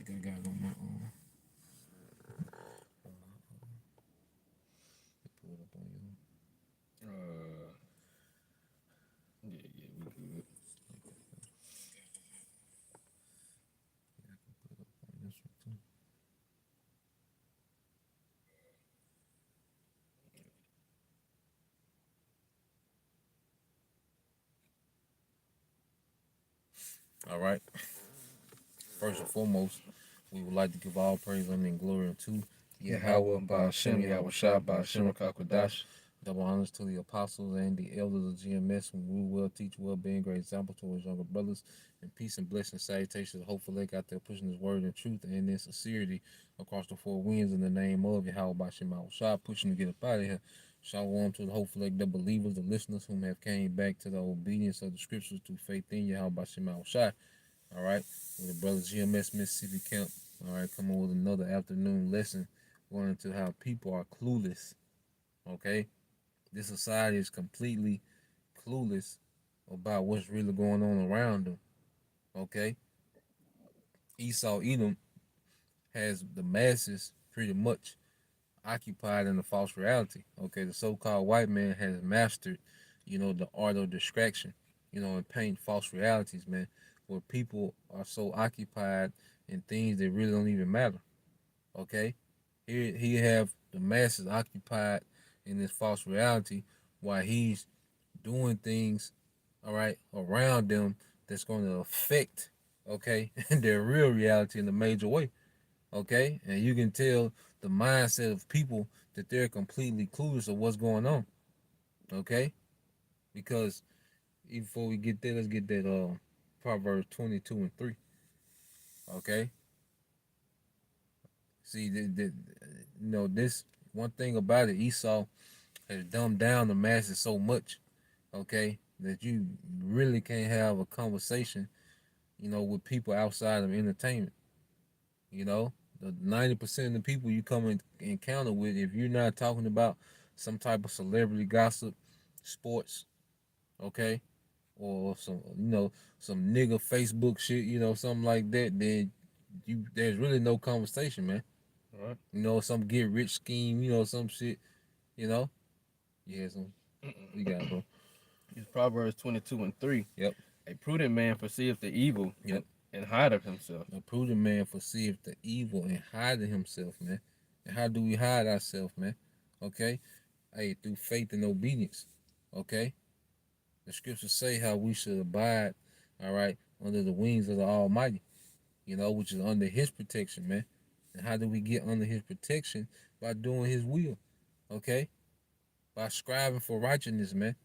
think I got it on my pull it up on you. Uh, yeah, we good. Yeah, I can put it up on this one too. All right. First and foremost, we would like to give all praise, honor, and glory unto Yahweh, Yahweh, Ba'ashem, Ba'ashem, Yahweh Yahweh Shah, Shah, Ba'ashem, Ba'ashem, Rakakwadash. Rakakwadash. Double honors to the apostles and the elders of GMS who rule well, teach well, being great example to his younger brothers. And peace and blessing, salutations. Hopefully, they got there pushing his word and truth and in sincerity across the four winds in the name of Yahweh, Ba'ashem, Yahweh Shah, pushing to get up out of here. Shalom to the hopefully the believers, the listeners whom have came back to the obedience of the scriptures through faith in Yahweh, Ba'ashem, Yahweh Shah. All right, with the brothers GMS Mississippi Camp. All right, come on with another afternoon lesson going into how people are clueless. Okay, this society is completely clueless about what's really going on around them. Okay, Esau Edom has the masses pretty much occupied in a false reality. Okay, the so-called white man has mastered, the art of distraction, and paint false realities, man, where people are so occupied in things that really don't even matter. Okay, here he have the masses occupied in this false reality while he's doing things, all right, around them that's going to affect, okay, their real reality in a major way. Okay, and you can tell the mindset of people that they're completely clueless of what's going on. Okay, because even before we get there, let's get that Proverbs 22:3. Okay, see this one thing about it, Esau has dumbed down the masses so much. Okay, that you really can't have a conversation, with people outside of entertainment. The 90% of the people you come in encounter with, if you're not talking about some type of celebrity gossip, sports, okay, or some nigga Facebook shit, something like that, then there's really no conversation, man. All right. Some get rich scheme, some shit, you know. Yeah, some you got it, bro. It's Proverbs 22:3. Yep, A prudent man foreseeth the evil yep. and hideth himself. A prudent man foreseeth the evil and hiding himself, man. And how do we hide ourselves, man? Okay, hey, through faith and obedience. Okay, the scriptures say how we should abide, all right, under the wings of the Almighty, which is under His protection, man. And how do we get under His protection? By doing His will, okay? By striving for righteousness, man,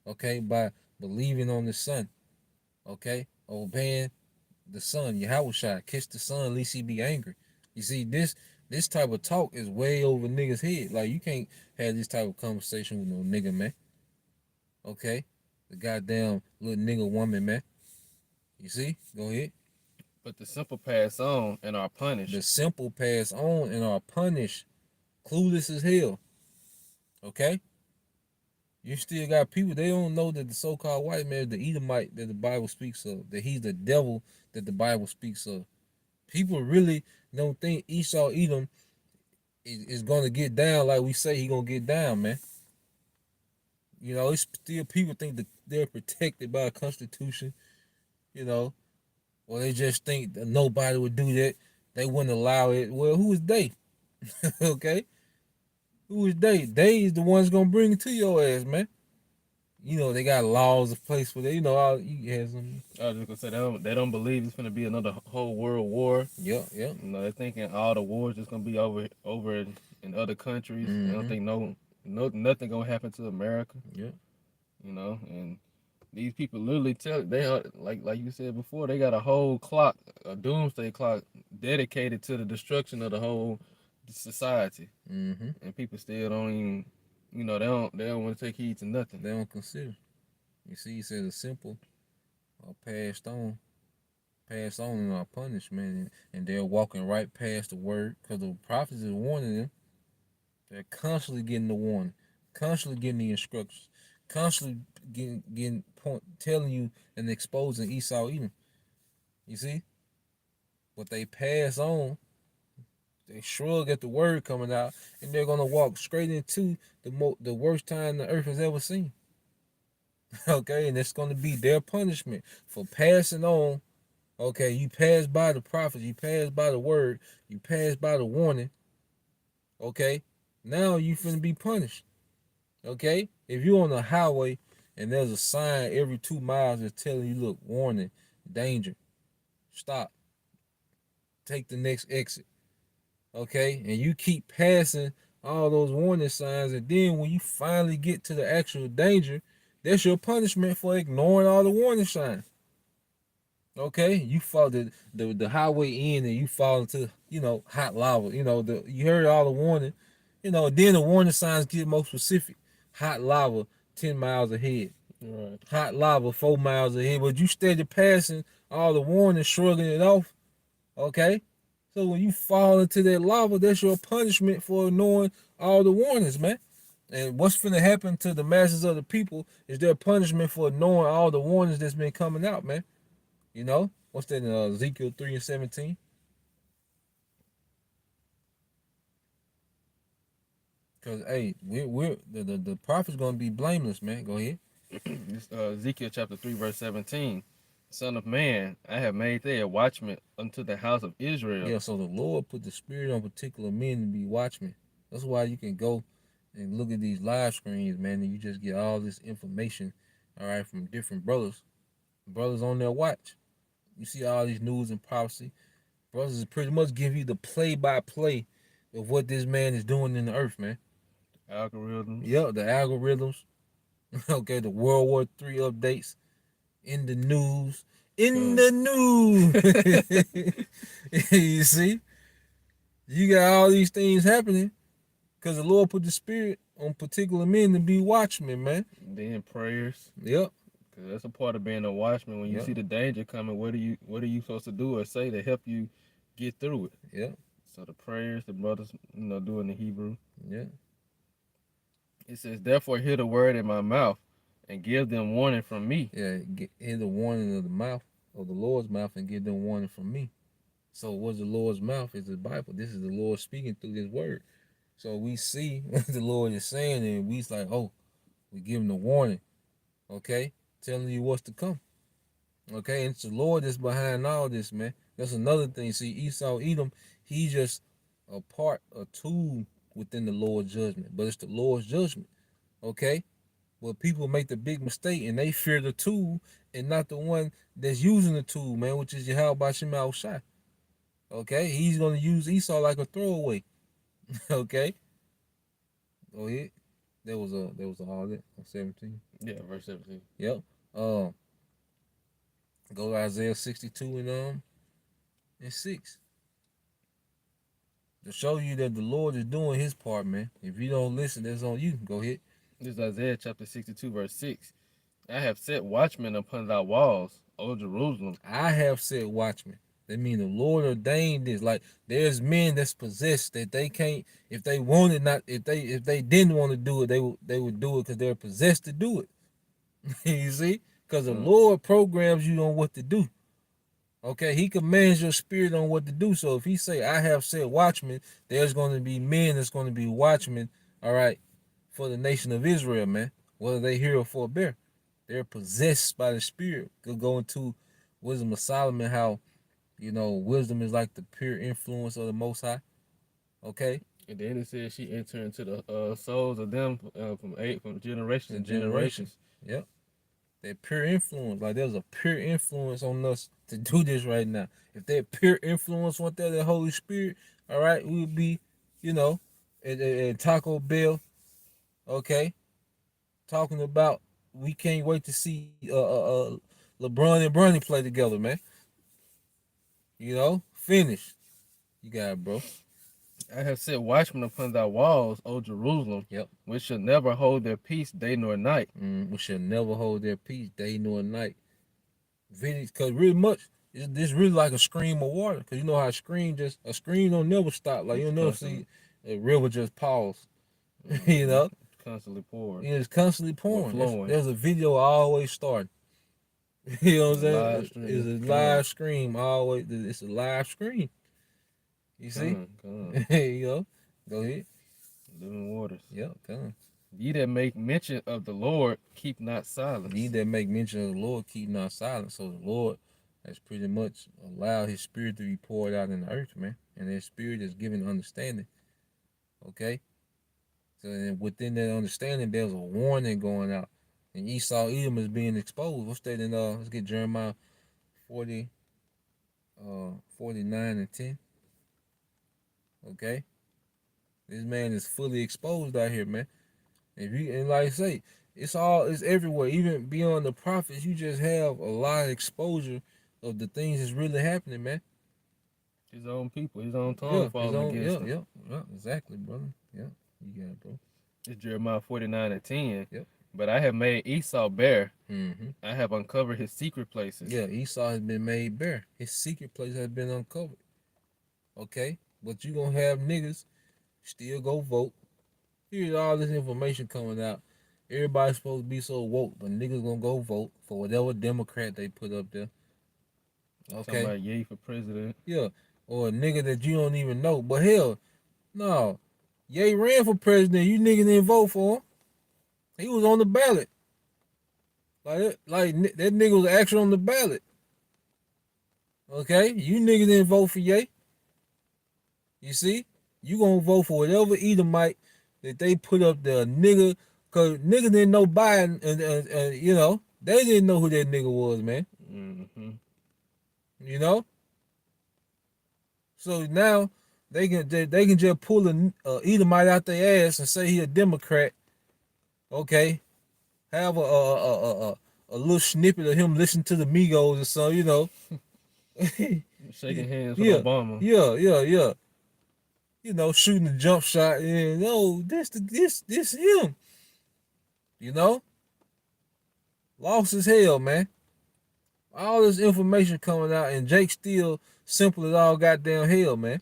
okay? By believing on the Son, okay? Obeying the Son, Yahweh Shai, catch the Son, lest He be angry. You see, this type of talk is way over niggas' head. Like, you can't have this type of conversation with no nigga, man. Okay? The goddamn little nigga woman, man. You see? Go ahead. But the simple pass on and are The punished. simple pass on and are punished, clueless as hell. Okay? You still got people, they don't know that the so-called white man is the Edomite that the Bible speaks of, that he's the devil that the Bible speaks of. People really don't think Esau Edom is going to get down like we say he going to get down, man. It's still people think that they're protected by a constitution, you know, or they just think that nobody would do that. They wouldn't allow it. Well, who is they? Okay? Who is they? They is the ones gonna bring it to your ass, man. They got laws in place for that. All you have some. I was just gonna say they don't believe it's gonna be another whole world war. Yeah, yeah. They're thinking all the wars is gonna be over in other countries. They don't think nothing gonna happen to America. Yeah. And these people literally tell they are like you said before, they got a whole clock, a doomsday clock dedicated to the destruction of the whole society. Mm-hmm. And people still don't even they don't want to take heed to nothing. They don't consider. You see, he said a simple or passed on in our punishment, and they're walking right past the word because the prophets is warning them. They're constantly getting the warning, constantly getting the instructions, constantly telling you and exposing Esau Edom. You see, but they pass on. They shrug at the word coming out, and they're gonna walk straight into the worst time the earth has ever seen. Okay, and it's gonna be their punishment for passing on. Okay, you pass by the prophets, you pass by the word, you pass by the warning. Okay, now you finna be punished. Okay, if you're on the highway and there's a sign every 2 miles that's telling you, look, warning, danger, stop, take the next exit. Okay, and you keep passing all those warning signs, and then when you finally get to the actual danger, that's your punishment for ignoring all the warning signs. Okay, you fall the highway in and you fall into hot lava. You heard all the warning. Then the warning signs get more specific. Hot lava 10 miles ahead. Right. Hot lava 4 miles ahead. But you steady passing all the warning, shrugging it off. Okay, so when you fall into that lava, that's your punishment for ignoring all the warnings, man. And what's finna happen to the masses of the people is their punishment for ignoring all the warnings that's been coming out, man. What's that in Ezekiel 3:17? Because hey, we're the prophet's gonna be blameless, man. Go ahead. This, Ezekiel chapter 3, verse 17. Son of man, I have made thee a watchman unto the house of Israel. Yeah, so the Lord put the spirit on particular men to be watchmen. That's why you can go and look at these live screens, man, and you just get all this information, all right, from different brothers on their watch. You see all these news and prophecy. Brothers is pretty much give you the play-by-play of what this man is doing in the earth, man. Algorithms. Yep, the algorithms. Okay, the World War III updates in the news. In the news. You see? You got all these things happening because the Lord put the spirit on particular men to be watchmen, man. Then prayers. Yep. Because that's a part of being a watchman. When you see the danger coming, what are you supposed to do or say to help you get through it? Yep. So the prayers the brothers, do in the Hebrew. Yeah. It says, therefore hear the word in my mouth and give them warning from me. Yeah, hear the warning of the mouth, of the Lord's mouth, and give them warning from me. So what's the Lord's mouth? Is the Bible. This is the Lord speaking through his word. So we see what the Lord is saying, and we's like, oh, we give him the warning, okay? Telling you what's to come. Okay, and it's the Lord that's behind all this, man. That's another thing. See, Esau, Edom, he's just a tool within the Lord's judgment. But it's the Lord's judgment. Okay? But people make the big mistake and they fear the tool and not the one that's using the tool, man, which is Yahweh Shema Shai. Okay? He's gonna use Esau like a throwaway. Okay? Go ahead. There was all that on 17. Yeah, verse 17. Yep. Go to Isaiah 62 and 6. To show you that the Lord is doing his part, man. If you don't listen, that's on you. Go ahead. This is Isaiah chapter 62, verse 6. I have set watchmen upon thy walls, O Jerusalem. I have set watchmen. That means the Lord ordained this. Like there's men that's possessed that they can't, if they wanted not, if they didn't want to do it, they would do it because they're possessed to do it. You see? Because the Lord programs you on what to do. Okay, he commands your spirit on what to do. So if he say, I have set watchmen, there's going to be men that's going to be watchmen, all right, for the nation of Israel, man. Whether they hear or forbear. They're possessed by the spirit. Could go into Wisdom of Solomon, how, wisdom is like the pure influence of the Most High. Okay? And then it says she entered into the souls of them from generations and generations. Yep. That pure influence, like there's a pure influence on us to do this right now. If that pure influence went there, the Holy Spirit, all right, we would be, at Taco Bell, okay, talking about we can't wait to see LeBron and Bronny play together, man. Finish. You got it, bro. I have set watchmen upon thy walls, O Jerusalem, which shall never hold their peace day nor night. Which shall never hold their peace day nor night. Because really much, this really like a stream of water. Because you know how a stream don't never stop. Like you'll never see a river just pause. Constantly pouring. It's constantly pouring. Flowing. There's a video always starting. You know what I'm Live saying? It's stream. a live stream always. It's a live stream. You see? Come. You know? Go ahead. Living waters. Yep, come. Ye that make mention of the Lord, keep not silence. Ye that make mention of the Lord, keep not silent. So the Lord has pretty much allowed his spirit to be poured out in the earth, man. And his spirit is giving understanding. Okay? So within that understanding, there's a warning going out. And Esau Edom is being exposed. What's that in let's get Jeremiah 40, 49 and 10. Okay? This man is fully exposed out here, man. And like I say, it's everywhere. Even beyond the prophets, you just have a lot of exposure of the things that's really happening, man. His own people, his own tongue Yeah, falling against him. Yeah, exactly, brother. Yeah, you got it, bro. It's Jeremiah 49 and 10. Yep. But I have made Esau bare. Mm-hmm. I have uncovered his secret places. Yeah, Esau has been made bare. His secret place has been uncovered. Okay? But you gonna have niggas still go vote. Here's all this information coming out. Everybody's supposed to be so woke, but niggas gonna go vote for whatever Democrat they put up there. Talking Okay? about Ye for president. Yeah. Or a nigga that you don't even know. But hell, no. Ye ran for president. You niggas didn't vote for him. He was on the ballot. Like that nigga was actually on the ballot. Okay? You niggas didn't vote for Ye. You see? You gonna vote for whatever Edomite that they put up there, nigga. Cause niggas didn't know Biden, and you know they didn't know who that nigga was, man. Mm-hmm. You know. So now they can just pull a Edomite out their ass and say he a Democrat. Okay, have a little snippet of him listening to the Migos or something, you know. Shaking hands with Yeah, Obama. Yeah. You know, shooting a jump shot. And no, this him. You know, lost as hell, man. All this information coming out, and Jake still simple as all goddamn hell, man.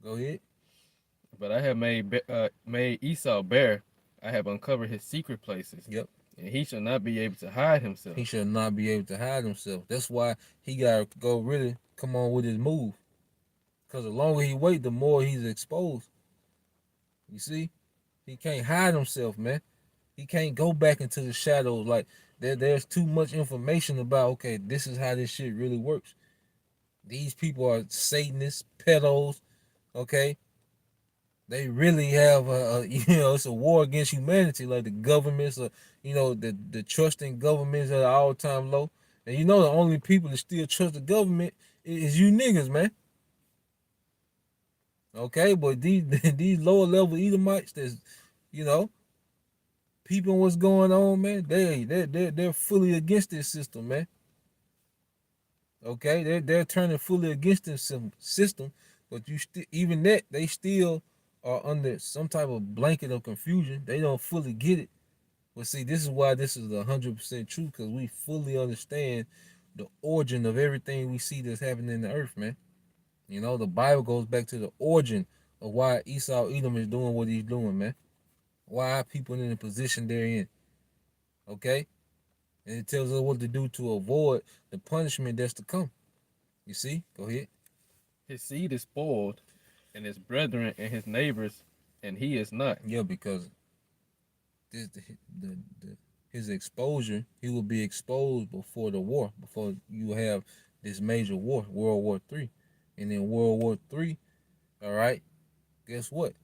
Go ahead. But I have made Esau bare. I have uncovered his secret places. Yep. And he shall not be able to hide himself. He should not be able to hide himself. That's why he gotta go really come on with his move. Cause the longer he wait, the more he's exposed. You see, he can't hide himself, man. He can't go back into the shadows. Like there's too much information about. Okay, this is how this shit really works. These people are Satanists, pedos. Okay, they really have you know, it's a war against humanity. Like the governments are, you know, the trust in governments are all time low. And you know the only people that still trust the government is you niggas, man. Okay, but these these lower level Edomites that's, you know, peeping what's going on, man, they're fully against this system, man. Okay, they're turning fully against this system, but you still, even that, they still are under some type of blanket of confusion. They don't fully get it. But see, this is why this is 100% true, because we fully understand the origin of everything we see that's happening in the earth, man. You know, the Bible goes back to the origin of why Esau Edom is doing what he's doing, man. Why are people in the position they're in? Okay? And it tells us what to do to avoid the punishment that's to come. You see? Go ahead. His seed is spoiled, and his brethren and his neighbors, and he is not. Yeah, because this, his exposure, he will be exposed before the war, before you have this major war, World War III. And in World War III, all right, guess what?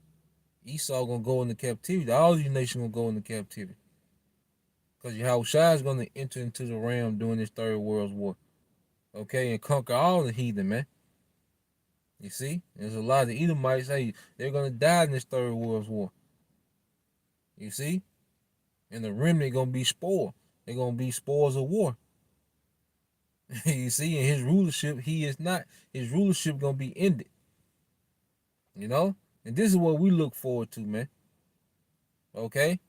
Esau gonna go into captivity. All you nations gonna go into captivity. Because Yahushua is gonna enter into the realm during this Third World War. Okay, and conquer all the heathen, man. You see? There's a lot of Edomites, hey, they're gonna die in this Third World War. You see? And the remnant gonna be spoiled. They're gonna be spoils of war. You see, in his rulership, he is not. His rulership gonna be ended. You know? And this is what we look forward to, man. Okay?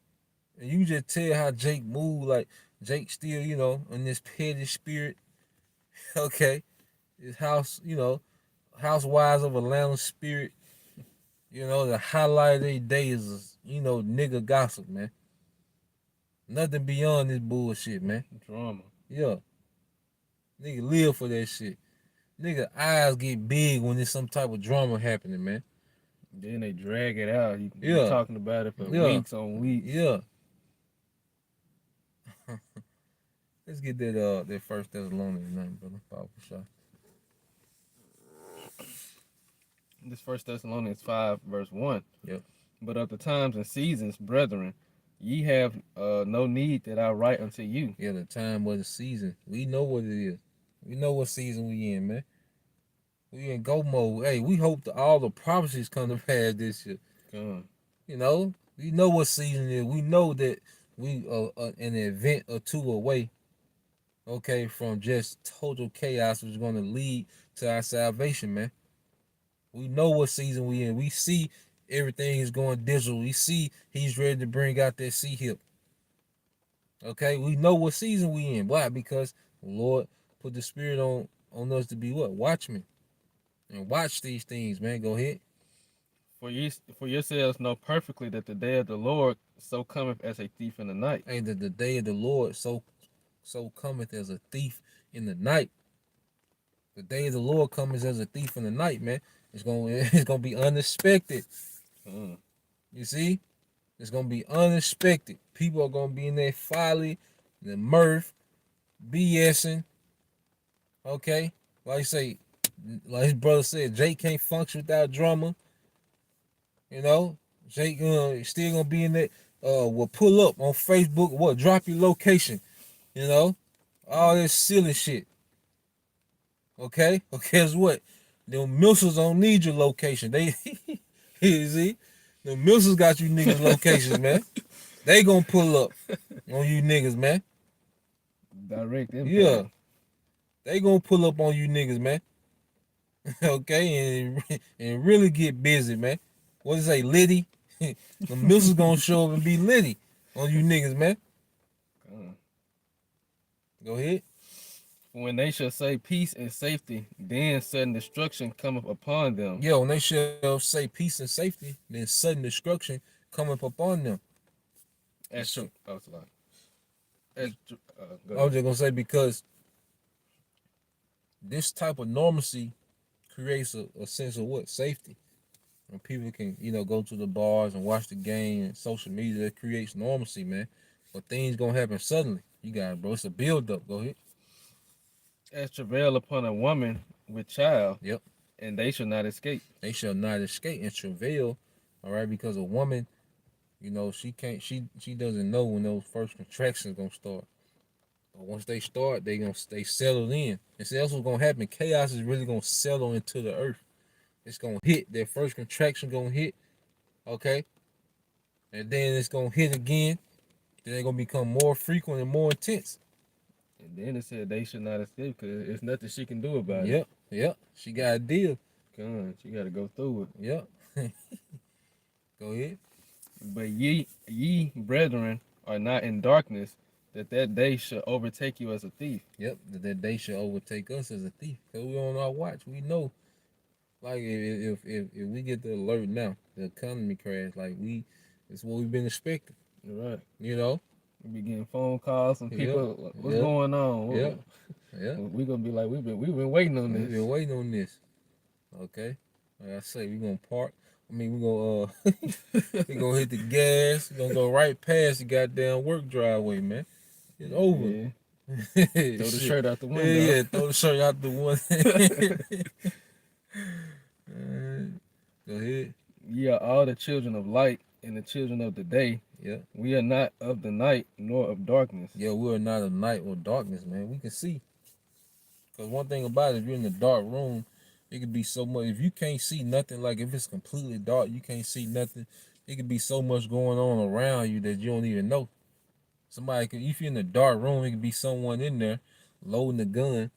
And you just tell how Jake moved, like Jake still, you know, in this petty spirit. Okay? His house, you know, housewives of Atlanta spirit. You know, the highlight of their day is, you know, nigga gossip, man. Nothing beyond this bullshit, man. Drama. Yeah. Nigga live for that shit. Nigga eyes get big when there's some type of drama happening, man. Then they drag it out. You Yeah. talking about it for Yeah. weeks on weeks. Yeah. Let's get that First Thessalonians 9, brother. Powerful shot. This First Thessalonians 5, verse 1. Yep. But of the times and seasons, brethren, ye have no need that I write unto you. Yeah, the time of the season. We know what it is. We know what season we in, man. We in go mode. Hey, we hope that all the prophecies come to pass this year. Come. You know, we know what season it is. We know that we an event or two away, okay, from just total chaos, which is going to lead to our salvation, man. We know what season we in. We see everything is going digital. We see he's ready to bring out that sea hip. Okay, we know what season we in. Why? Because the Lord put the Spirit on us to be what? Watchmen. And watch these things, man. Go ahead. For yourselves know perfectly that the day of the Lord so cometh as a thief in the night. And that the day of the Lord so cometh as a thief in the night. The day of the Lord cometh as a thief in the night, man. It's gonna be unexpected. You see? It's gonna be unexpected. People are gonna be in there folly, the mirth, BSing. Okay? Like his brother said, Jake can't function without drama. You know, Jake still gonna be in there. Will pull up on Facebook. What? Drop your location. You know, all this silly shit. Okay. Okay. Guess what? Them missiles don't need your location. They, you see, the missiles got you niggas locations, man. They gonna pull up on you niggas, man. Direct impact. Yeah. They gonna pull up on you niggas, man. Okay, and really get busy, man. What is it, Liddy? The missiles gonna show up and be Liddy on you niggas, man. Go ahead. When they shall say peace and safety, then sudden destruction cometh upon them. Yeah, when they shall say peace and safety, then sudden destruction cometh upon them. That's true. I was just gonna say, because this type of normalcy creates a sense of what? Safety. When people can, go to the bars and watch the game and social media, that creates normalcy, man. But things gonna happen suddenly. You got it, bro. It's a build up. Go ahead. As travail upon a woman with child. Yep. And they shall not escape. They shall not escape. And travail, all right, because a woman, she doesn't know when those first contractions gonna start. But once they start, they settle in. And see, that's what's gonna happen. Chaos is really gonna settle into the earth. It's gonna hit. Their first contraction gonna hit. Okay. And then it's gonna hit again. Then they're gonna become more frequent and more intense. And then it said they should not escape because there's nothing she can do about it. Yep. She got a deal. Come on, she got to go through it. Yep. Go ahead. But ye brethren are not in darkness, that day shall overtake you as a thief. Yep. That day shall overtake us as a thief. Because we on our watch. We know, like, if we get the alert now, the economy crash, like it's what we've been expecting. Right. We be getting phone calls from people. What's going on? Yeah. We gonna be like, we've been waiting on this. We've been waiting on this. Okay. Like I say, we gonna park. We gonna we gonna hit the gas. We gonna go right past the goddamn work driveway, man. It's over. Yeah. Throw the shirt out the window. Yeah, throw the shirt out the window. Go ahead. Ye are all the children of light and the children of the day. Yeah. We are not of the night nor of darkness. Yeah, we are not of night or darkness, man. We can see. Because one thing about it, if you're in the dark room, it could be so much. If you can't see nothing, like if it's completely dark, you can't see nothing. It could be so much going on around you that you don't even know. If you're in the dark room, it could be someone in there loading a gun.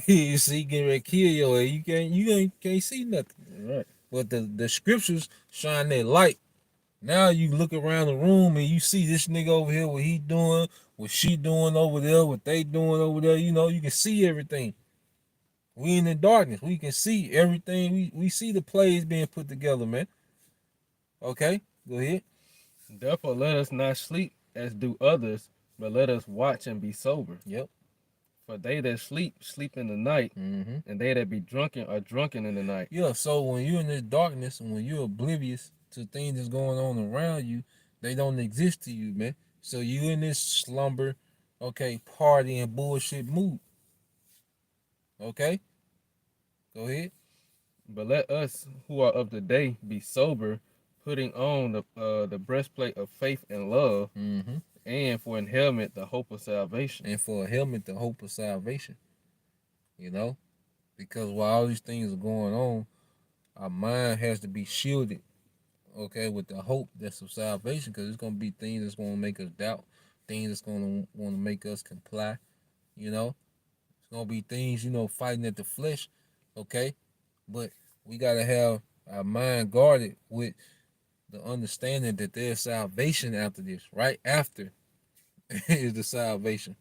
You see, getting ready to kill your ass. You can't see nothing. Right. But the scriptures shine that light. Now you look around the room and you see this nigga over here, what he doing, what she doing over there, what they doing over there. You can see everything. We in the darkness. We can see everything. We see the plays being put together, man. Okay, go ahead. Therefore, let us not sleep as do others, but let us watch and be sober. Yep. For they that sleep, sleep in the night, Mm-hmm. and they that be drunken are drunken in the night. Yeah. So when you're in this darkness and when you're oblivious to things that's going on around you, they don't exist to you, man. So you in this slumber, okay, party and bullshit mood. Okay. Go ahead. But let us who are of the day be sober, putting on the breastplate of faith and love, Mm-hmm. and for an helmet the hope of salvation. And for a helmet, the hope of salvation. You know, because while all these things are going on, our mind has to be shielded, okay, with the hope that's of salvation, because it's gonna be things that's gonna make us doubt, things that's gonna want to make us comply. You know, it's gonna be things, fighting at the flesh, okay, but we gotta have our mind guarded with the understanding that there's salvation after this. Right after is the salvation,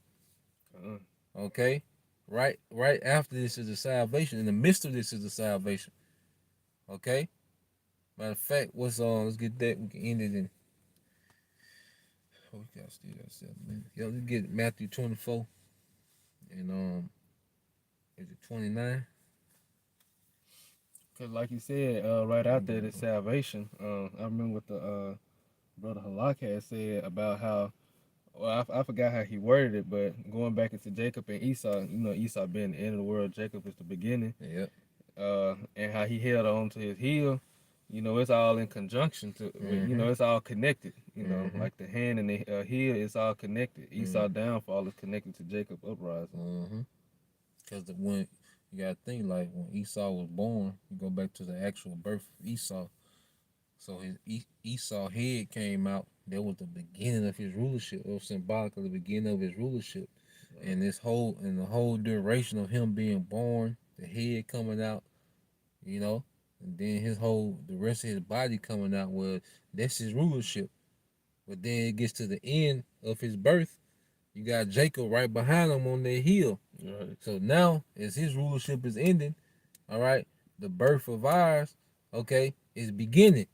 Uh, okay. Right after this is the salvation. In the midst of this is the salvation, okay. Matter of fact, what's on? Let's get that. We can end it in. Oh, we got still got 7 minutes. Yo, let's get Matthew 24 and is it 29? Cause like you said, right after the salvation, I remember what the brother Halak had said about how, well, I forgot how he worded it, but going back into Jacob and Esau, Esau being the end of the world, Jacob is the beginning, Yep. and how he held on to his heel. It's all in conjunction to, it's all connected. Like the hand and the heel, it's all connected. Esau downfall is connected to Jacob uprising. Because when you gotta think, like when Esau was born, you go back to the actual birth of Esau. So his Esau head came out. That was the beginning of his rulership. It was symbolic of the beginning of his rulership. And the whole duration of him being born, the head coming out, and then the rest of his body coming out, well, that's his rulership. But then it gets to the end of his birth, you got Jacob right behind him on their heel. Right. So now, as his rulership is ending, all right, the birth of ours, okay, is beginning.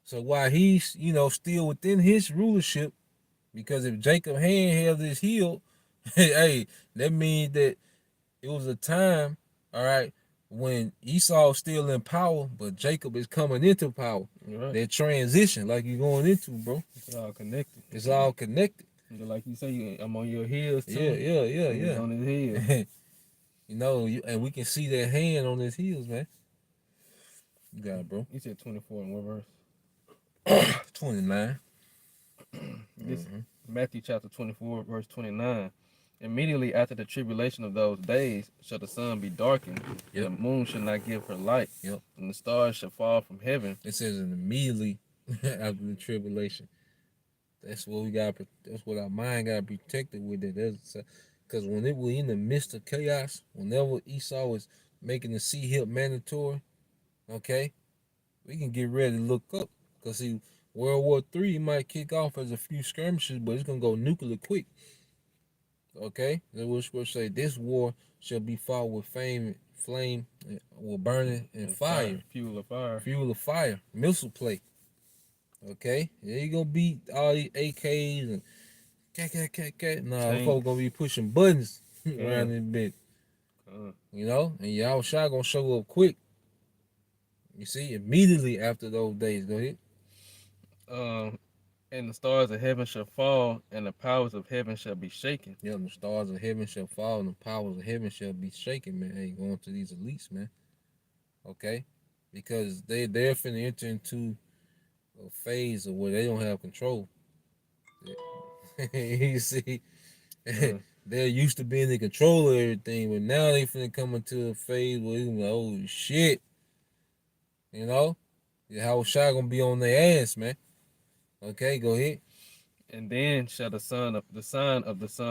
So while he's, still within his rulership, because if Jacob hand held his heel, hey, that means that it was a time, all right, when Esau is still in power, but Jacob is coming into power. Right. That transition, like you're going into, bro. It's all connected. It's all connected. Like you say, I'm on your heels too. Yeah. On his heels. And we can see that hand on his heels, man. You got it, bro. You said 24 in what verse? 29. This Matthew chapter 24, verse 29. Immediately after the tribulation of those days shall the sun be darkened, and the moon shall not give her light, and the stars shall fall from heaven. It says immediately after the tribulation. That's what that's what our mind got protected with it. Because when it was in the midst of chaos, whenever Esau was making the sea hip mandatory, okay, we can get ready to look up. Because see, World War III might kick off as a few skirmishes, but it's going to go nuclear quick. Okay? We'll say this war shall be fought with flame, with burning and fire. Fuel of fire. Fuel of fire. Missile play. Okay? There you gonna beat all these AKs and Nah, folks gonna be pushing buttons around this bit. And y'all shot gonna show up quick. You see, immediately after those days. Go ahead. And the stars of heaven shall fall, and the powers of heaven shall be shaken. Yeah, the stars of heaven shall fall, and the powers of heaven shall be shaken, man. Hey, going to these elites, man. Okay? Because they're finna enter into a phase of where they don't have control. You see? They're used to being in control of everything, but now they finna come into a phase where it's like, oh shit. How Shai gonna be on their ass, man. Okay, go ahead. And then shall the sign of the Son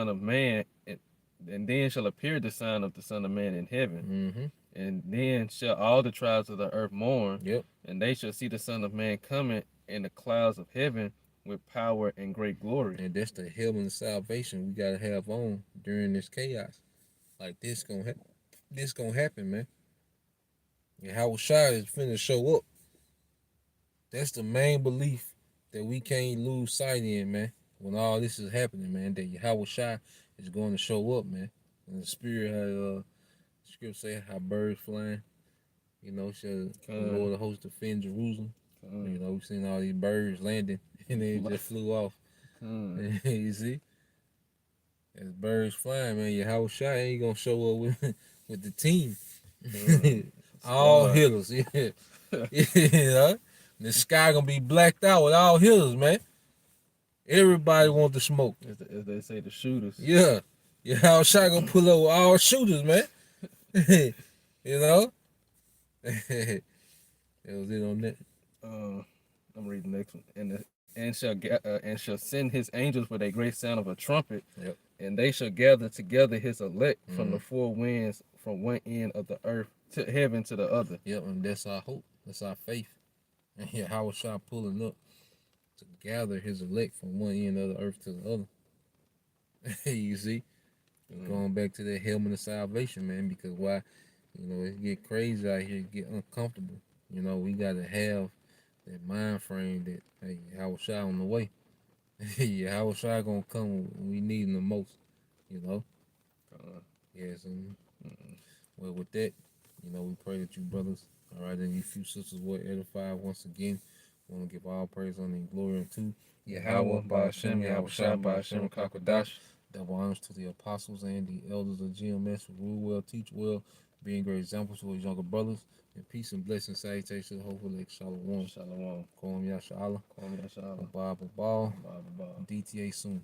of Man, and then shall appear the sign of the Son of Man in heaven. And then shall all the tribes of the earth mourn. And they shall see the Son of Man coming in the clouds of heaven with power and great glory. And that's the helmet and salvation we gotta have on during this chaos. Like this gonna happen, man. And how Shai is finna show up. That's the main belief that we can't lose sight in, man. When all this is happening, man, that Yahweh Shai is going to show up, man. And the Spirit had script say how birds flying. You know, shall the Lord of hosts defend Jerusalem. You know, we've seen all these birds landing and they just flew off. You see? As birds flying, man, Yahweh Shai ain't gonna show up with the team. All hitters, yeah. You know? The sky gonna be blacked out with all hitters, man. Everybody want the smoke. As they say, the shooters. Yeah. Yahweh Shai gonna pull up with all shooters, man. You know? That was it on that. I'm reading the next one. And shall send his angels with a great sound of a trumpet. Yep. And they shall gather together his elect from the four winds, from one end of the earth to heaven to the other. Yep, and that's our hope. That's our faith. And Yahweh Shai pulling up to gather his elect from one end of the earth to the other. You see? Going back to that helmet of salvation, man, because why? You know, it get crazy out here, it get uncomfortable. You know, we got to have that mind frame that, hey, Yahweh Shai on the way. Yahweh Shai gonna come when we need him the most, you know? Yes, well, with that, you know, we pray that you brothers, all right, and you few sisters will edify once again. We want to give all praise, honor, and glory unto Yahweh, Ba'ashem, Yahweh Shai, Ba'ashem, Kakwadash. Double honors to the apostles and the elders of GMS who rule well, teach well, being great examples to his younger brothers. And peace and blessings, salutations, hopefully, Shalom. Shalom. Kwam Yasha Allah. Kwam Yasha Allah. Abba Babal. DTA soon.